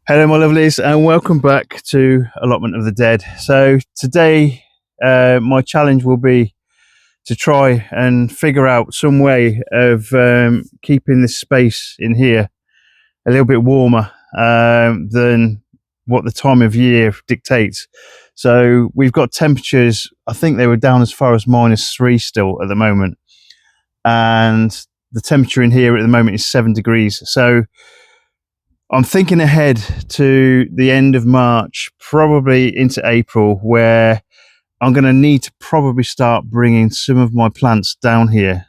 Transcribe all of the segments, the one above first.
Hello, my lovelies, and welcome back to Allotment of the Dead. So today, my challenge will be to try and figure out some way of keeping this space in here a little bit warmer than what the time of year dictates. So we've got temperatures, I think they were down as far as -3 still at the moment. And the temperature in here at the moment is 7 degrees. So I'm thinking ahead to the end of March, probably into April, where I'm going to need to probably start bringing some of my plants down here.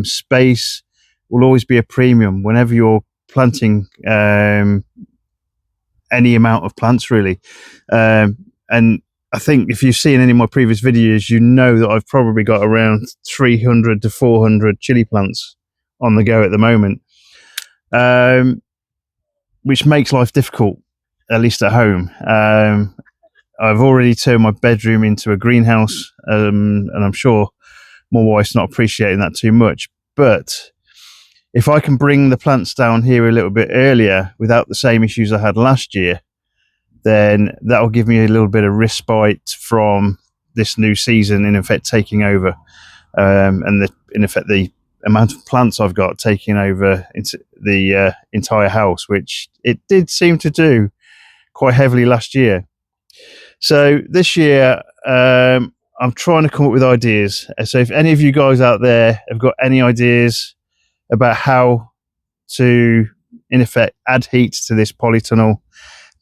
Space will always be a premium whenever you're planting any amount of plants, really. And I think if you've seen any of my previous videos, you know that I've probably got around 300 to 400 chili plants on the go at the moment. Which makes life difficult, at least at home. I've already turned my bedroom into a greenhouse, and I'm sure my wife's not appreciating that too much. But if I can bring the plants down here a little bit earlier without the same issues I had last year, then that'll give me a little bit of respite from this new season, in effect, taking over, and in effect the amount of plants I've got taking over into the entire house, which it did seem to do quite heavily last year. So this year, I'm trying to come up with ideas. So if any of you guys out there have got any ideas about how to, in effect, add heat to this polytunnel,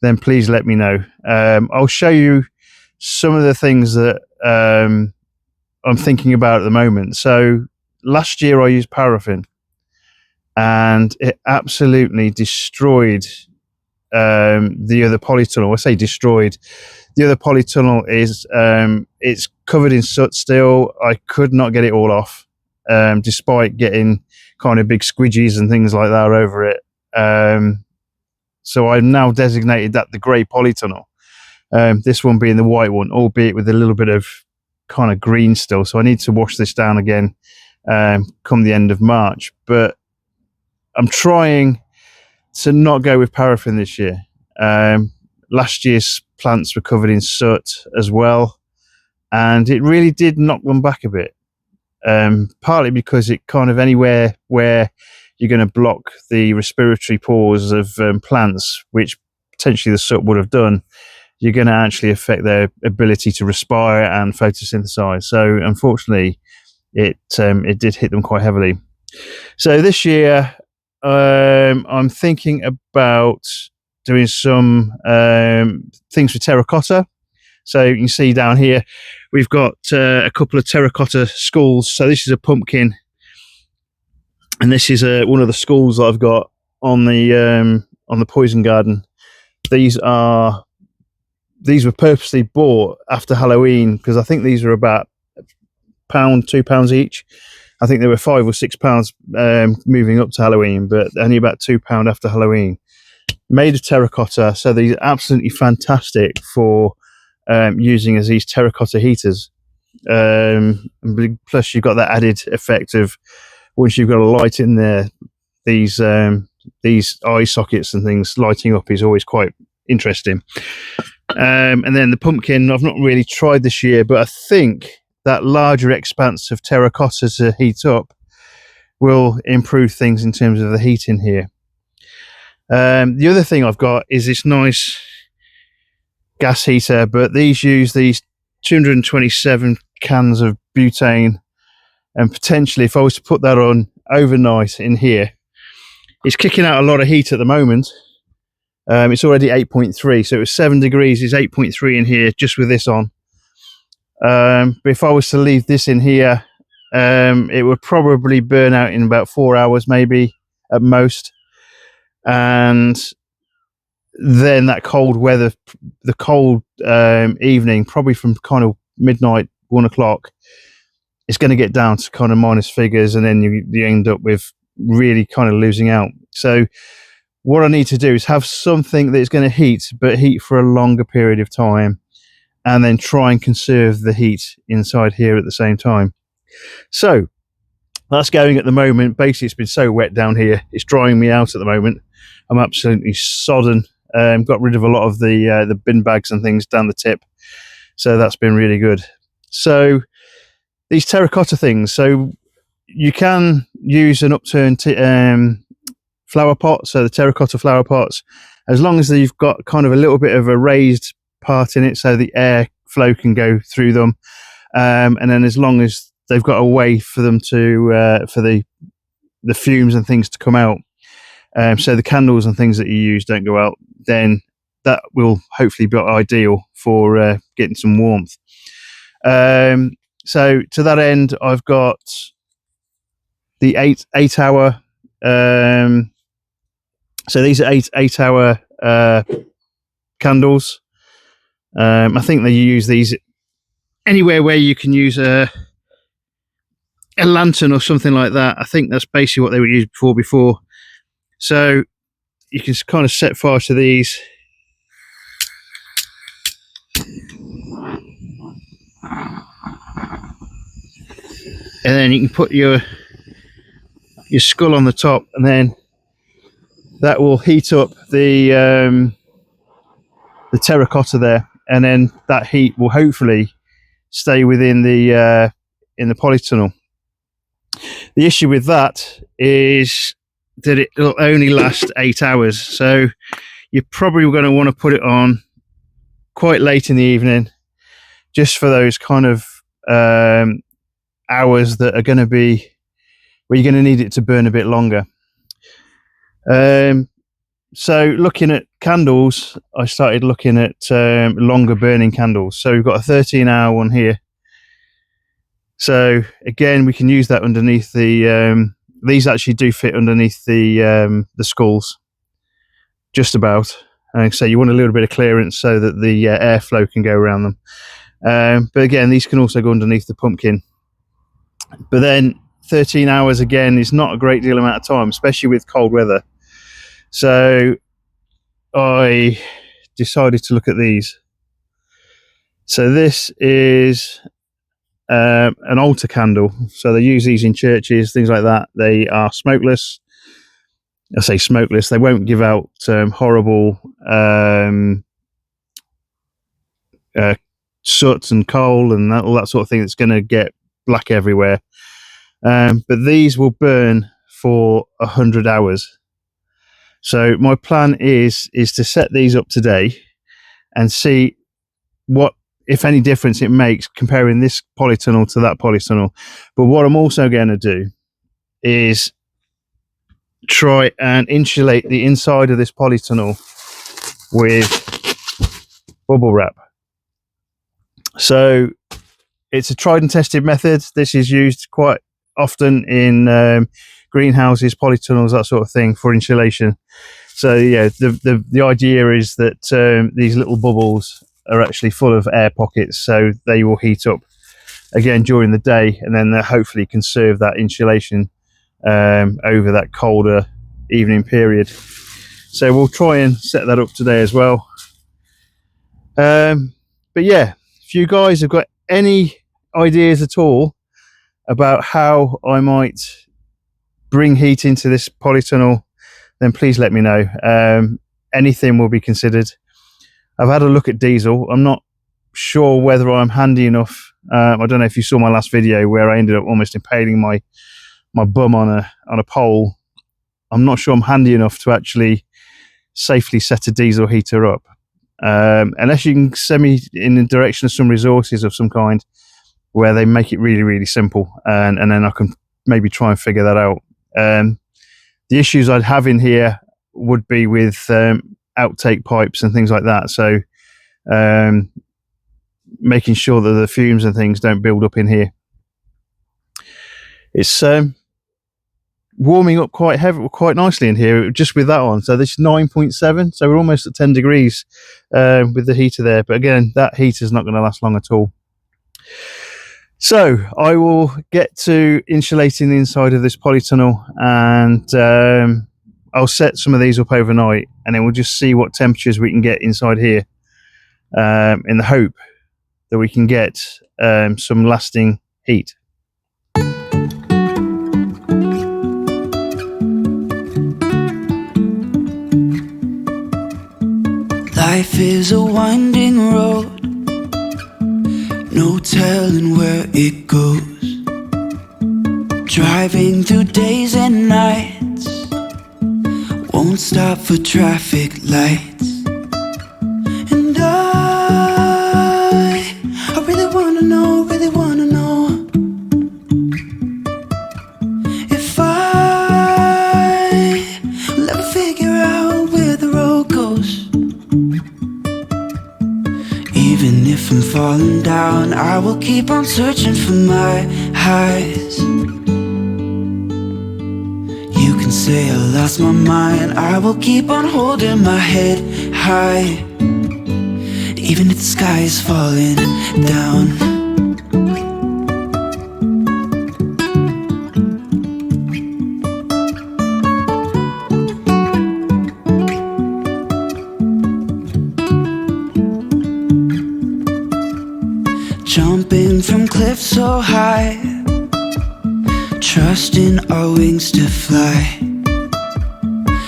then please let me know. I'll show you some of the things that I'm thinking about at the moment. So last year I used paraffin, and it absolutely destroyed the other polytunnel. I say destroyed. The other polytunnel is it's covered in soot still. I could not get it all off, despite getting kind of big squidgies and things like that over it. So I've now designated that the grey polytunnel. This one being the white one, albeit with a little bit of kind of green still. So I need to wash this down again come the end of March. But I'm trying to not go with paraffin this year. Last year's plants were covered in soot as well, and it really did knock them back a bit. Partly because it kind of anywhere where you're going to block the respiratory pores of plants, which potentially the soot would have done, you're going to actually affect their ability to respire and photosynthesize. So unfortunately, it did hit them quite heavily. So this year, I'm thinking about doing some things with terracotta. So you can see down here, we've got a couple of terracotta skulls. So this is a pumpkin, and this is one of the skulls that I've got on the poison garden. These were purposely bought after Halloween, because I think these were about £1, £2 each. I think they were £5 or £6 moving up to Halloween, but only about £2 after Halloween. Made of terracotta, so these are absolutely fantastic for using as these terracotta heaters. Plus, you've got that added effect of, once you've got a light in there, these eye sockets and things lighting up is always quite interesting. And then the pumpkin, I've not really tried this year, but I think that larger expanse of terracotta to heat up will improve things in terms of the heat in here. The other thing I've got is this nice gas heater, but these use these 227 cans of butane, and potentially if I was to put that on overnight in here, it's kicking out a lot of heat at the moment. It's already 8.3, so it was 7 degrees, it's 8.3 in here just with this on. But if I was to leave this in here, it would probably burn out in about 4 hours, maybe at most. And then that cold weather, the cold evening, probably from kind of midnight, 1 o'clock, it's going to get down to kind of minus figures, and then you end up with really kind of losing out. So what I need to do is have something that's going to heat, but heat for a longer period of time, and then try and conserve the heat inside here at the same time. So that's going at the moment. Basically, it's been so wet down here, it's drying me out at the moment. I'm absolutely sodden Got rid of a lot of the bin bags and things down the tip, so that's been really good. So these terracotta things, so you can use an upturned flower pot, so the terracotta flower pots, as long as you've got kind of a little bit of a raised part in it so the air flow can go through them, and then as long as they've got a way for them to for the fumes and things to come out, so the candles and things that you use don't go out, then that will hopefully be ideal for getting some warmth. So to that end, I've got the 8 hour. So these are 8 hour candles. I think they use these anywhere where you can use a lantern or something like that. I think that's basically what they were used before. So you can kind of set fire to these. And then you can put your skull on the top, and then that will heat up the terracotta there, and then that heat will hopefully stay within the in the polytunnel. The issue with that is that it will only last 8 hours, so you're probably going to want to put it on quite late in the evening, just for those kind of hours that are going to be where you're going to need it to burn a bit longer. So looking at candles, I started looking at longer burning candles. So we've got a 13-hour one here. So again, we can use that underneath the these actually do fit underneath the skulls, just about. And so you want a little bit of clearance so that the airflow can go around them. But again, these can also go underneath the pumpkin. But then 13 hours again is not a great deal amount of time, especially with cold weather. So I decided to look at these. So this is an altar candle. So they use these in churches, things like that. They are smokeless. I say smokeless. They won't give out horrible soot and coal and all that sort of thing that's going to get black everywhere. But these will burn for 100 hours. So my plan is to set these up today and see what, if any, difference it makes comparing this polytunnel to that polytunnel. But what I'm also going to do is try and insulate the inside of this polytunnel with bubble wrap. So it's a tried and tested method. This is used quite often in greenhouses, polytunnels, that sort of thing, for insulation. So yeah, the idea is that these little bubbles are actually full of air pockets, so they will heat up again during the day, and then they'll hopefully conserve that insulation over that colder evening period. So we'll try and set that up today as well. But yeah, if you guys have got any ideas at all about how I might bring heat into this polytunnel, then please let me know. Anything will be considered. I've had a look at diesel. I'm not sure whether I'm handy enough. I don't know if you saw my last video where I ended up almost impaling my bum on a pole. I'm not sure I'm handy enough to actually safely set a diesel heater up. Unless you can send me in the direction of some resources of some kind where they make it really, really simple, and then I can maybe try and figure that out. The issues I'd have in here would be with outtake pipes and things like that. So making sure that the fumes and things don't build up in here. It's warming up quite nicely in here just with that on. So this is 9.7, so we're almost at 10 degrees with the heater there. But again, that heater's not going to last long at all. So I will get to insulating the inside of this polytunnel, and I'll set some of these up overnight, and then we'll just see what temperatures we can get inside here, in the hope that we can get some lasting heat. Life is a winding road, no telling where it goes. Driving through days and nights, won't stop for traffic lights. And I really wanna know, if I will ever figure out where the road goes. Even if I'm falling down, I will keep on searching for my highs. You can say I lost my mind, I will keep on holding my head high, even if the sky is falling down. Jumping from cliffs so high, trusting our wings to fly.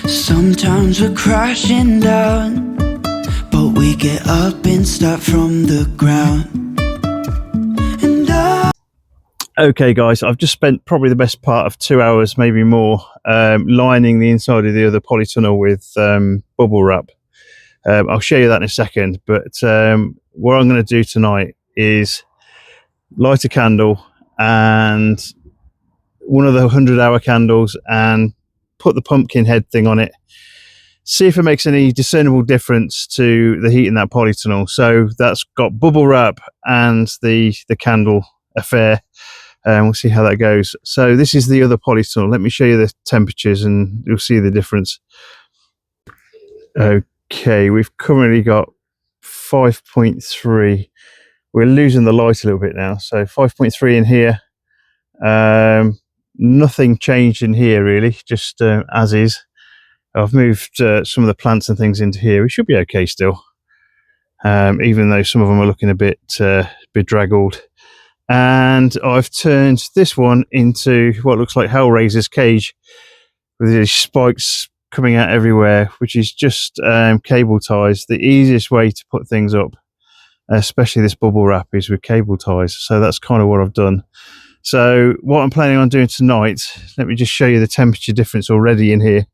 Sometimes we're crashing down, but we get up and start from the ground. And Okay, guys, I've just spent probably the best part of 2 hours, maybe more, lining the inside of the other polytunnel with bubble wrap. I'll show you that in a second, but what I'm going to do tonight is light a candle and one of the 100-hour candles and put the pumpkin head thing on it, see if it makes any discernible difference to the heat in that polytunnel. So that's got bubble wrap and the candle affair, and we'll see how that goes. So this is the other polytunnel. Let me show you the temperatures and you'll see the difference. Okay, we've currently got 5.3. We're losing the light a little bit now, so 5.3 in here. Nothing changed in here really, just as is. I've moved some of the plants and things into here. We should be okay still, even though some of them are looking a bit bedraggled. And I've turned this one into what looks like Hellraiser's cage with these spikes coming out everywhere, which is just cable ties. The easiest way to put things up, especially this bubble wrap, is with cable ties. So that's kind of what I've done. So what I'm planning on doing tonight, let me just show you the temperature difference already in here.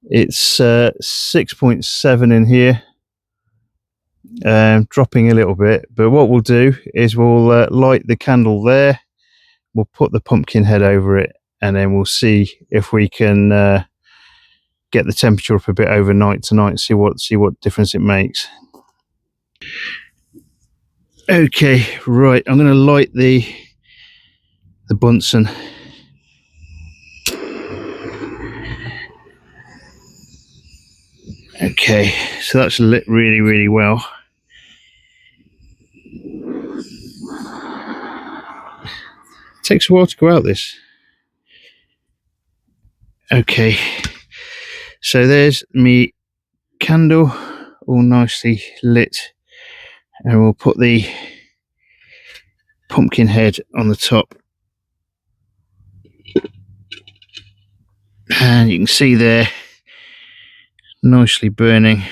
It's 6.7 in here, dropping a little bit, but what we'll do is we'll light the candle there, we'll put the pumpkin head over it, and then we'll see if we can get the temperature up a bit overnight tonight, see what difference it makes. Okay, right, I'm going to light the Bunsen. Okay, so that's lit really, really well. It takes a while to go out this. Okay, so there's me candle all nicely lit, and we'll put the pumpkin head on the top, and you can see there nicely burning,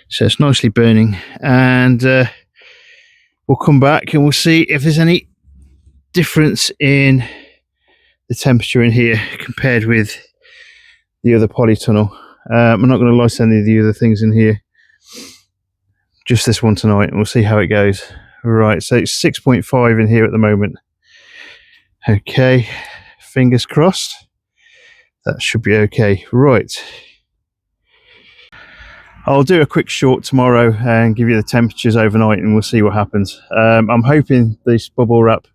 so it's nicely burning. And we'll come back and we'll see if there's any difference in the temperature in here compared with the other polytunnel. I'm not going to light any of the other things in here, just this one tonight, and we'll see how it goes. Right, so it's 6.5 in here at the moment. Okay, fingers crossed, that should be okay. Right, I'll do a quick short tomorrow and give you the temperatures overnight, and we'll see what happens. I'm hoping this bubble wrap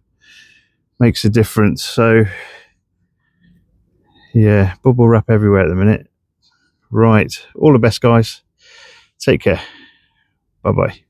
makes a difference. So yeah, bubble wrap everywhere at the minute. Right, all the best, guys. Take care. Bye bye.